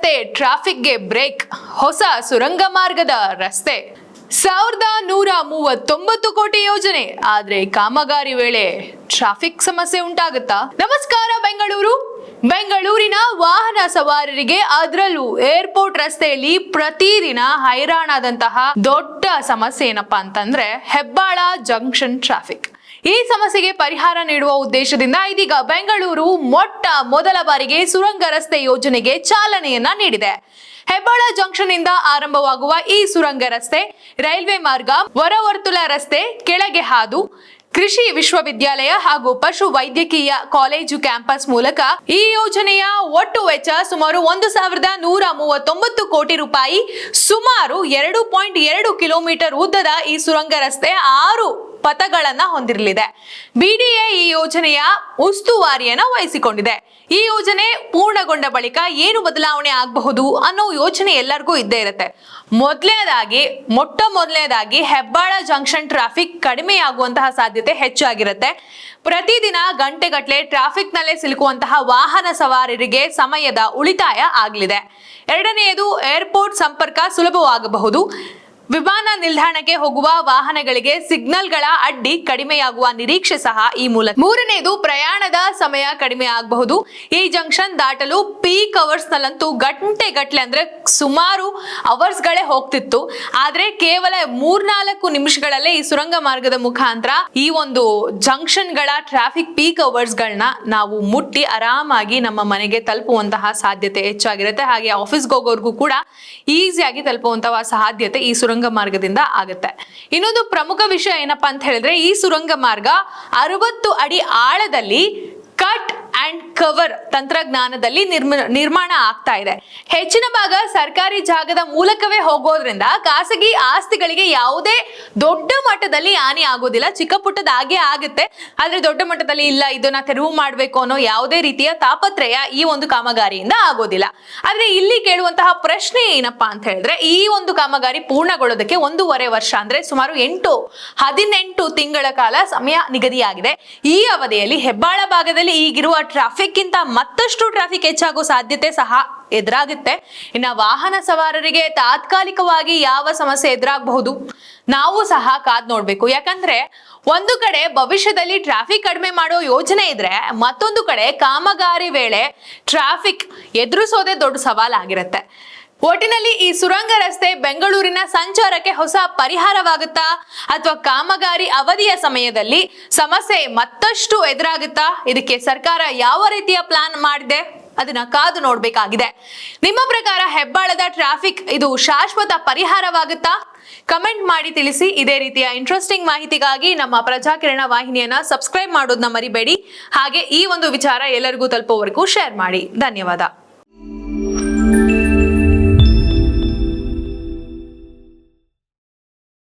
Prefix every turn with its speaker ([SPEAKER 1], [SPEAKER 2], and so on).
[SPEAKER 1] ಮತ್ತೆ ಟ್ರಾಫಿಕ್ಗೆ ಬ್ರೇಕ್. ಹೊಸ ಸುರಂಗ ಮಾರ್ಗದ ರಸ್ತೆ 1139 ಕೋಟಿ ಯೋಜನೆ, ಆದ್ರೆ ಕಾಮಗಾರಿ ವೇಳೆ ಟ್ರಾಫಿಕ್ ಸಮಸ್ಯೆ ಉಂಟಾಗುತ್ತಾ? ನಮಸ್ಕಾರ ಬೆಂಗಳೂರಿನ ವಾಹನ ಸವಾರರಿಗೆ, ಅದರಲ್ಲೂ ಏರ್ಪೋರ್ಟ್ ರಸ್ತೆಯಲ್ಲಿ ಪ್ರತಿದಿನ ಹೈರಾಣಾದಂತಹ ದೊಡ್ಡ ಸಮಸ್ಯೆ ಏನಪ್ಪಾ ಅಂತಂದ್ರೆ ಹೆಬ್ಬಾಳ ಜಂಕ್ಷನ್ ಟ್ರಾಫಿಕ್. ಈ ಸಮಸ್ಯೆಗೆ ಪರಿಹಾರ ನೀಡುವ ಉದ್ದೇಶದಿಂದ ಇದೀಗ ಬೆಂಗಳೂರು ಮೊದಲ ಬಾರಿಗೆ ಸುರಂಗ ರಸ್ತೆ ಯೋಜನೆಗೆ ಚಾಲನೆಯನ್ನ ನೀಡಿದೆ. ಹೆಬ್ಬಾಳ ಜಂಕ್ಷನ್ ಇಂದ ಆರಂಭವಾಗುವ ಈ ಸುರಂಗ ರಸ್ತೆ ರೈಲ್ವೆ ಮಾರ್ಗ, ಹೊರವರ್ತುಲ ರಸ್ತೆ ಕೆಳಗೆ ಹಾದು ಕೃಷಿ ವಿಶ್ವವಿದ್ಯಾಲಯ ಹಾಗೂ ಪಶು ವೈದ್ಯಕೀಯ ಕಾಲೇಜು ಕ್ಯಾಂಪಸ್ ಮೂಲಕ ಈ ಯೋಜನೆಯ ಒಟ್ಟು ವೆಚ್ಚ ಸುಮಾರು 1139 ಕೋಟಿ ರೂಪಾಯಿ. ಸುಮಾರು 2.2 ಕಿಲೋಮೀಟರ್ ಉದ್ದದ ಈ ಸುರಂಗ ರಸ್ತೆ 6 ಪಥಗಳನ್ನ ಹೊಂದಿರಲಿದೆ. ಬಿಡಿಎ ಈ ಯೋಜನೆಯ ಉಸ್ತುವಾರಿಯನ್ನ ವಹಿಸಿಕೊಂಡಿದೆ. ಈ ಯೋಜನೆ ಪೂರ್ಣಗೊಂಡ ಬಳಿಕ ಏನು ಬದಲಾವಣೆ ಆಗಬಹುದು ಅನ್ನೋ ಯೋಚನೆ ಎಲ್ಲರಿಗೂ ಇದ್ದೇ ಇರುತ್ತೆ. ಮೊದಲನೇದಾಗಿ ಹೆಬ್ಬಾಳ ಜಂಕ್ಷನ್ ಟ್ರಾಫಿಕ್ ಕಡಿಮೆಯಾಗುವಂತಹ ಸಾಧ್ಯತೆ ಹೆಚ್ಚಾಗಿರುತ್ತೆ. ಪ್ರತಿದಿನ ಗಂಟೆಗಟ್ಟಲೆ ಟ್ರಾಫಿಕ್ ನಲ್ಲೇ ಸಿಲುಕುವಂತಹ ವಾಹನ ಸವಾರರಿಗೆ ಸಮಯದ ಉಳಿತಾಯ ಆಗಲಿದೆ. ಎರಡನೆಯದು, ಏರ್ಪೋರ್ಟ್ ಸಂಪರ್ಕ ಸುಲಭವಾಗಬಹುದು. ವಿಮಾನ ನಿಲ್ದಾಣಕ್ಕೆ ಹೋಗುವ ವಾಹನಗಳಿಗೆ ಸಿಗ್ನಲ್ಗಳ ಅಡ್ಡಿ ಕಡಿಮೆಯಾಗುವ ನಿರೀಕ್ಷೆ ಸಹ ಈ ಮೂಲಕ. ಮೂರನೆಯದು, ಪ್ರಯಾಣದ ಸಮಯ ಕಡಿಮೆ ಆಗಬಹುದು. ಈ ಜಂಕ್ಷನ್ ದಾಟಲು ಪೀಕ್ ಅವರ್ಸ್ ನಲ್ಲಂತೂ ಗಂಟೆಗಟ್ಟಲೆ ಅಂದ್ರೆ ಸುಮಾರು ಅವರ್ಸ್ ಗಳೇ ಹೋಗ್ತಿತ್ತು. ಆದ್ರೆ ಕೇವಲ 3-4 ನಿಮಿಷಗಳಲ್ಲೇ ಈ ಸುರಂಗ ಮಾರ್ಗದ ಮುಖಾಂತರ ಈ ಒಂದು ಜಂಕ್ಷನ್ ಗಳ ಟ್ರಾಫಿಕ್ ಪೀಕ್ ಅವರ್ಸ್ ಗಳನ್ನ ನಾವು ಮುಟ್ಟಿ ಆರಾಮಾಗಿ ನಮ್ಮ ಮನೆಗೆ ತಲುಪುವಂತಹ ಸಾಧ್ಯತೆ ಹೆಚ್ಚಾಗಿರುತ್ತೆ. ಹಾಗೆ ಆಫೀಸ್ಗೆ ಹೋಗೋರ್ಗೂ ಕೂಡ ಈಸಿಯಾಗಿ ತಲುಪುವಂತಹ ಸಾಧ್ಯತೆ ಈ ಸುರಂಗ ಮಾರ್ಗದಿಂದ ಆಗುತ್ತೆ. ಇನ್ನೊಂದು ಪ್ರಮುಖ ವಿಷಯ ಏನಪ್ಪಾ ಅಂತ ಹೇಳಿದ್ರೆ, ಈ ಸುರಂಗ ಮಾರ್ಗ 60 ಅಡಿ ಆಳದಲ್ಲಿ ಕಟ್ ಅಂಡ್ ಕವರ್ ತಂತ್ರಜ್ಞಾನದಲ್ಲಿ ನಿರ್ಮಾಣ ಆಗ್ತಾ ಇದೆ. ಹೆಚ್ಚಿನ ಭಾಗ ಸರ್ಕಾರಿ ಜಾಗದ ಮೂಲಕವೇ ಹೋಗೋದ್ರಿಂದ ಖಾಸಗಿ ಆಸ್ತಿಗಳಿಗೆ ಯಾವುದೇ ದೊಡ್ಡ ಮಟ್ಟದಲ್ಲಿ ಹಾನಿ ಆಗೋದಿಲ್ಲ. ಚಿಕ್ಕ ಪುಟ್ಟದಾಗೆ ಆಗುತ್ತೆ, ಆದ್ರೆ ದೊಡ್ಡ ಮಟ್ಟದಲ್ಲಿ ಇಲ್ಲ, ಇದನ್ನ ತೆರವು ಮಾಡಬೇಕು ಅನ್ನೋ ಯಾವುದೇ ರೀತಿಯ ತಾಪತ್ರಯ ಈ ಒಂದು ಕಾಮಗಾರಿಯಿಂದ ಆಗೋದಿಲ್ಲ. ಆದ್ರೆ ಇಲ್ಲಿ ಕೇಳುವಂತಹ ಪ್ರಶ್ನೆ ಏನಪ್ಪಾ ಅಂತ ಹೇಳಿದ್ರೆ, ಈ ಒಂದು ಕಾಮಗಾರಿ ಪೂರ್ಣಗೊಳ್ಳೋದಕ್ಕೆ 1.5 ವರ್ಷ ಅಂದ್ರೆ ಸುಮಾರು 18 ತಿಂಗಳ ಕಾಲ ಸಮಯ ನಿಗದಿಯಾಗಿದೆ. ಈ ಅವಧಿಯಲ್ಲಿ ಹೆಬ್ಬಾಳ ಭಾಗದಲ್ಲಿ ಈಗಿರುವ ಟ್ರಾಫಿಕ್ ಗಿಂತ ಮತ್ತಷ್ಟು ಟ್ರಾಫಿಕ್ ಹೆಚ್ಚಾಗೋ ಸಾಧ್ಯತೆ ಸಹ ಎದುರಾಗುತ್ತೆ. ಇನ್ನು ವಾಹನ ಸವಾರರಿಗೆ ತಾತ್ಕಾಲಿಕವಾಗಿ ಯಾವ ಸಮಸ್ಯೆ ಎದುರಾಗಬಹುದು ನಾವು ಸಹ ಕಾದ್ ನೋಡ್ಬೇಕು. ಯಾಕಂದ್ರೆ ಒಂದು ಕಡೆ ಭವಿಷ್ಯದಲ್ಲಿ ಟ್ರಾಫಿಕ್ ಕಡಿಮೆ ಮಾಡೋ ಯೋಜನೆ ಇದ್ರೆ, ಮತ್ತೊಂದು ಕಡೆ ಕಾಮಗಾರಿ ವೇಳೆ ಟ್ರಾಫಿಕ್ ಎದುರಿಸೋದೇ ದೊಡ್ಡ ಸವಾಲಾಗಿರುತ್ತೆ. ಒಟ್ಟಿನಲ್ಲಿ ಈ ಸುರಂಗ ರಸ್ತೆ ಬೆಂಗಳೂರಿನ ಸಂಚಾರಕ್ಕೆ ಹೊಸ ಪರಿಹಾರವಾಗುತ್ತಾ, ಅಥವಾ ಕಾಮಗಾರಿ ಅವಧಿಯ ಸಮಯದಲ್ಲಿ ಸಮಸ್ಯೆ ಮತ್ತಷ್ಟು ಎದುರಾಗುತ್ತಾ? ಇದಕ್ಕೆ ಸರ್ಕಾರ ಯಾವ ರೀತಿಯ ಪ್ಲಾನ್ ಮಾಡಿದೆ ಅದನ್ನ ಕಾದು ನೋಡ್ಬೇಕಾಗಿದೆ. ನಿಮ್ಮ ಪ್ರಕಾರ ಹೆಬ್ಬಾಳದ ಟ್ರಾಫಿಕ್ ಇದು ಶಾಶ್ವತ ಪರಿಹಾರವಾಗುತ್ತಾ? ಕಮೆಂಟ್ ಮಾಡಿ ತಿಳಿಸಿ. ಇದೇ ರೀತಿಯ ಇಂಟ್ರೆಸ್ಟಿಂಗ್ ಮಾಹಿತಿಗಾಗಿ ನಮ್ಮ ಪ್ರಜಾಕಿರಣ ವಾಹಿನಿಯನ್ನ ಸಬ್ಸ್ಕ್ರೈಬ್ ಮಾಡೋದನ್ನ ಮರಿಬೇಡಿ. ಹಾಗೆ ಈ ಒಂದು ವಿಚಾರ ಎಲ್ಲರಿಗೂ ತಲುಪುವವರೆಗೂ ಶೇರ್ ಮಾಡಿ. ಧನ್ಯವಾದ.